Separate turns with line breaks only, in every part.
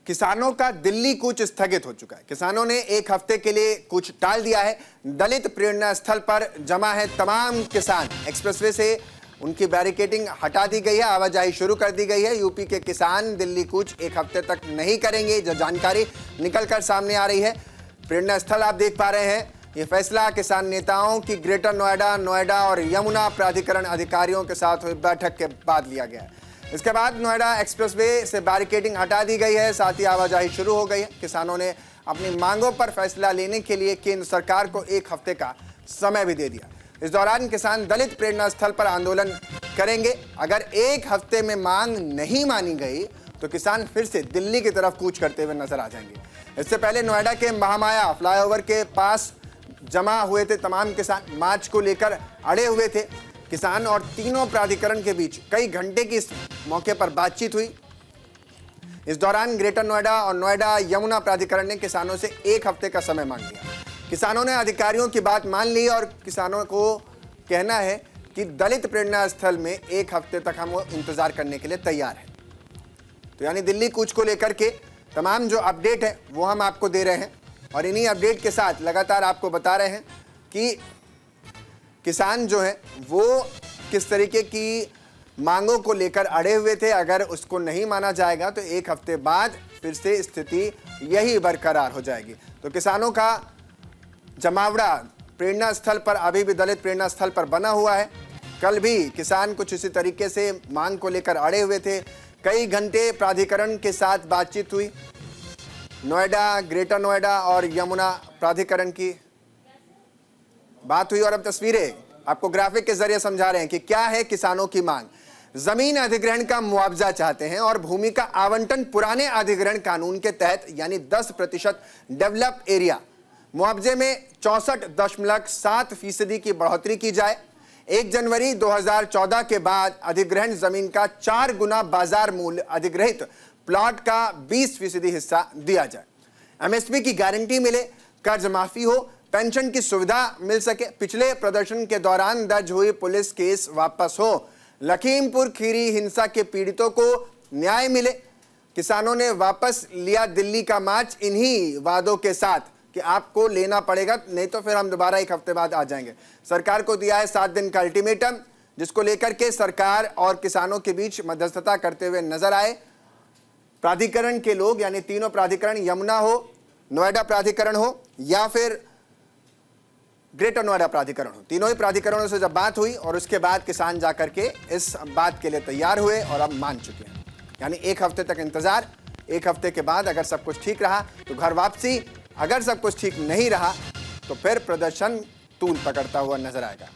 किसानों का दिल्ली कूच स्थगित हो चुका है। किसानों ने एक हफ्ते के लिए कूच टाल दिया है। दलित प्रेरणा स्थल पर जमा है तमाम किसान। एक्सप्रेसवे से उनकी बैरिकेडिंग हटा दी गई है, आवाजाही शुरू कर दी गई है। यूपी के किसान दिल्ली कूच एक हफ्ते तक नहीं करेंगे, जो जानकारी निकलकर सामने आ रही है। प्रेरणा स्थल आप देख पा रहे हैं। ये फैसला किसान नेताओं की ग्रेटर नोएडा और यमुना प्राधिकरण अधिकारियों के साथ हुई बैठक के बाद लिया गया है। इसके बाद नोएडा एक्सप्रेसवे से बैरिकेडिंग हटा दी गई है, साथ ही आवाजाही शुरू हो गई है। किसानों ने अपनी मांगों पर फैसला लेने के लिए केंद्र सरकार को एक हफ्ते का समय भी दे दिया। इस दौरान किसान दलित प्रेरणा स्थल पर आंदोलन करेंगे। अगर एक हफ्ते में मांग नहीं मानी गई तो किसान फिर से दिल्ली की तरफ कूच करते हुए नजर आ जाएंगे। इससे पहले नोएडा के महामाया फ्लाईओवर के पास जमा हुए थे तमाम किसान। मार्च को लेकर अड़े हुए थे। किसान और तीनों प्राधिकरण के बीच कई घंटे की इस मौके पर बातचीत हुई। इस दौरान ग्रेटर नोएडा और नोएडा यमुना प्राधिकरण ने किसानों से एक हफ्ते का समय मांग लिया। किसानों ने अधिकारियों की बात मान ली और किसानों को कहना है कि दलित प्रेरणा स्थल में एक हफ्ते तक हम इंतजार करने के लिए तैयार हैं। तो यानी दिल्ली कूच को लेकर के तमाम जो अपडेट है वो हम आपको दे रहे हैं और इन्हीं अपडेट के साथ लगातार आपको बता रहे हैं कि किसान जो है वो किस तरीके की मांगों को लेकर अड़े हुए थे। अगर उसको नहीं माना जाएगा तो एक हफ्ते बाद फिर से स्थिति यही बरकरार हो जाएगी। तो किसानों का जमावड़ा प्रेरणा स्थल पर अभी भी दलित प्रेरणा स्थल पर बना हुआ है। कल भी किसान कुछ इसी तरीके से मांग को लेकर अड़े हुए थे। कई घंटे प्राधिकरण के साथ बातचीत हुई। नोएडा, ग्रेटर नोएडा और यमुना प्राधिकरण की बात हुई और अब तस्वीरें आपको ग्राफिक के जरिए समझा रहे हैं कि क्या है किसानों की मांग। जमीन अधिग्रहण का मुआवजा चाहते हैं और भूमि का आवंटन पुराने अधिग्रहण कानून के तहत यानी 10% डेवलप एरिया मुआवजे में 64.7% की बढ़ोतरी की जाए। 1 जनवरी 2014 के बाद अधिग्रहण जमीन का 4 गुना बाजार मूल्य अधिग्रहित प्लॉट का 20% हिस्सा दिया जाए। एमएसपी की गारंटी मिले, कर्ज माफी हो, पेंशन की सुविधा मिल सके। पिछले प्रदर्शन के दौरान दर्ज हुई पुलिस केस वापस हो। लखीमपुर खीरी हिंसा के पीड़ितों को न्याय मिले। किसानों ने वापस लिया दिल्ली का मार्च इन्हीं वादों के साथ कि आपको लेना पड़ेगा, नहीं तो फिर हम दोबारा एक हफ्ते बाद आ जाएंगे। सरकार को दिया है 7 दिन का अल्टीमेटम, जिसको लेकर के सरकार और किसानों के बीच मध्यस्थता करते हुए नजर आए प्राधिकरण के लोग, यानी तीनों प्राधिकरण, यमुना हो, नोएडा प्राधिकरण हो या फिर ग्रेटर नोएडा प्राधिकरण हो। तीनों ही प्राधिकरणों से जब बात हुई और उसके बाद किसान जाकर के इस बात के लिए तैयार हुए और अब मान चुके हैं। यानी एक हफ्ते तक इंतजार। एक हफ्ते के बाद अगर सब कुछ ठीक रहा तो घर वापसी, अगर सब कुछ ठीक नहीं रहा तो फिर प्रदर्शन तूल पकड़ता हुआ नजर आएगा।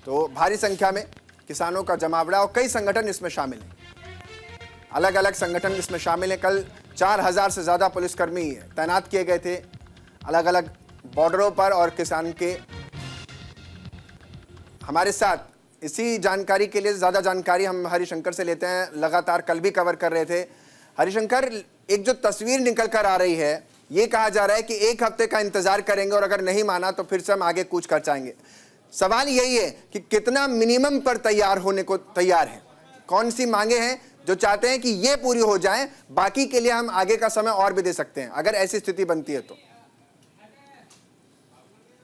तो भारी संख्या में किसानों का जमावड़ा और कई संगठन इसमें शामिल हैं। अलग अलग संगठन इसमें शामिल हैं। कल 4000 से ज्यादा पुलिसकर्मी तैनात किए गए थे अलग अलग बॉर्डरों पर। और किसान के हमारे साथ इसी जानकारी के लिए ज्यादा जानकारी हम हरिशंकर से लेते हैं। लगातार कल भी कवर कर रहे थे। हरिशंकर, एक जो तस्वीर निकल कर आ रही है, ये कहा जा रहा है कि एक हफ्ते का इंतजार करेंगे और अगर नहीं माना तो फिर से हम आगे कूच कर जाएंगे। सवाल यही है कि कितना मिनिमम पर तैयार होने को तैयार है, कौन सी मांगे हैं जो चाहते हैं कि ये पूरी हो जाए, बाकी के लिए हम आगे का समय और भी दे सकते हैं अगर ऐसी स्थिति बनती है तो।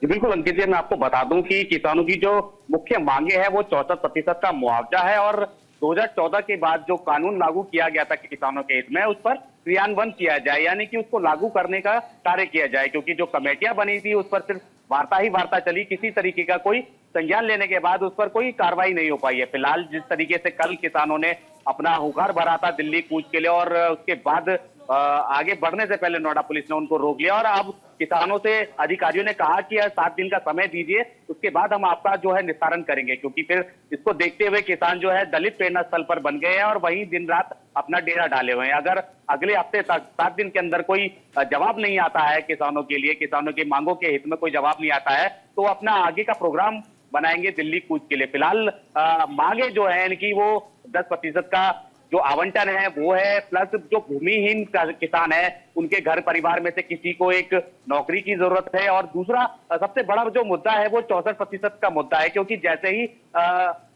जी बिल्कुल अंकित जी, मैं आपको बता दूं कि किसानों की जो मुख्य मांगे हैं वो 64% का मुआवजा है और 2014 के बाद जो कानून लागू किया गया था किसानों के हित में, उस पर क्रियान्वयन किया जाए, यानी कि उसको लागू करने का कार्य किया जाए। क्योंकि जो कमेटियां बनी थी उस पर सिर्फ वार्ता ही वार्ता चली, किसी तरीके का कोई संज्ञान लेने के बाद उस पर कोई कार्रवाई नहीं हो पाई है। फिलहाल जिस तरीके से कल किसानों ने अपना हुंकार भरा था दिल्ली कूच के लिए और उसके बाद आगे बढ़ने से पहले नोएडा पुलिस ने उनको रोक लिया और अब किसानों से अधिकारियों ने कहा कि 7 दिन का समय दीजिए, उसके बाद हम आपका जो है निस्तारण करेंगे। क्योंकि फिर इसको देखते हुए किसान जो है दलित प्रेरणा स्थल पर बन गए हैं और वहीं दिन रात अपना डेरा डाले हुए हैं। अगर अगले हफ्ते तक 7 दिन के अंदर कोई जवाब नहीं आता है किसानों के लिए, किसानों की मांगों के हित में कोई जवाब नहीं आता है, तो अपना आगे का प्रोग्राम बनाएंगे दिल्ली कूच के लिए। फिलहाल मांगे जो है इनकी वो 10% का जो आवंटन है वो है, प्लस जो भूमिहीन किसान है उनके घर परिवार में से किसी को एक नौकरी की जरूरत है। और दूसरा सबसे बड़ा जो मुद्दा है वो 64% का मुद्दा है। क्योंकि जैसे ही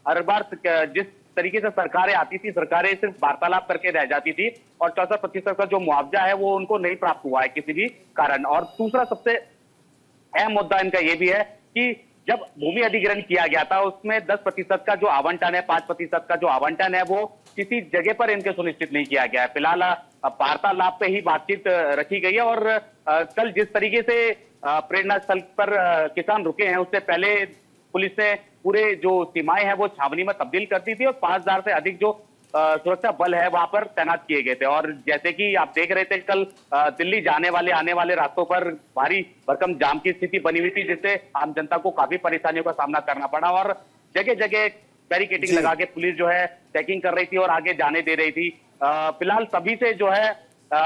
हर बार जिस तरीके से सरकारें आती थी, सरकारें सिर्फ वार्तालाप करके रह जाती थी और 64% का जो मुआवजा है वो उनको नहीं प्राप्त हुआ है किसी भी कारण। और दूसरा सबसे अहम मुद्दा इनका ये भी है कि जब भूमि अधिग्रहण किया गया था उसमें 10% का जो आवंटन है, 5% का जो आवंटन है वो किसी जगह पर इनके सुनिश्चित नहीं किया गया है। फिलहाल वार्तालाप पे ही बातचीत रखी गई है और कल जिस तरीके से प्रेरणा स्थल पर किसान रुके हैं उससे पहले पुलिस ने पूरे जो सीमाएं हैं वो छावनी में तब्दील कर दी थी और 5000 से अधिक जो सुरक्षा बल है वहां पर तैनात किए गए थे। और जैसे कि आप देख रहे थे कल दिल्ली जाने वाले आने वाले रास्तों पर भारी भरकम जाम की स्थिति बनी हुई थी जिससे आम जनता को काफी परेशानियों का सामना करना पड़ा और जगह जगह बैरिकेडिंग लगा के पुलिस जो है चेकिंग कर रही थी और आगे जाने दे रही थी। फिलहाल सभी से जो है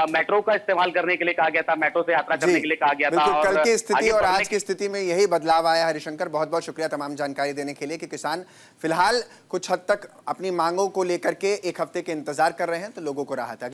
मेट्रो का इस्तेमाल करने के लिए कहा गया था, मेट्रो से यात्रा करने के लिए कहा गया था।
बिल्कुल, कल की स्थिति
आगे
और
बढ़ने
आज की स्थिति में यही बदलाव आया। हरिशंकर, बहुत बहुत शुक्रिया तमाम जानकारी देने के लिए कि किसान फिलहाल कुछ हद तक अपनी मांगों को लेकर के एक हफ्ते के इंतजार कर रहे हैं तो लोगों को राहत है।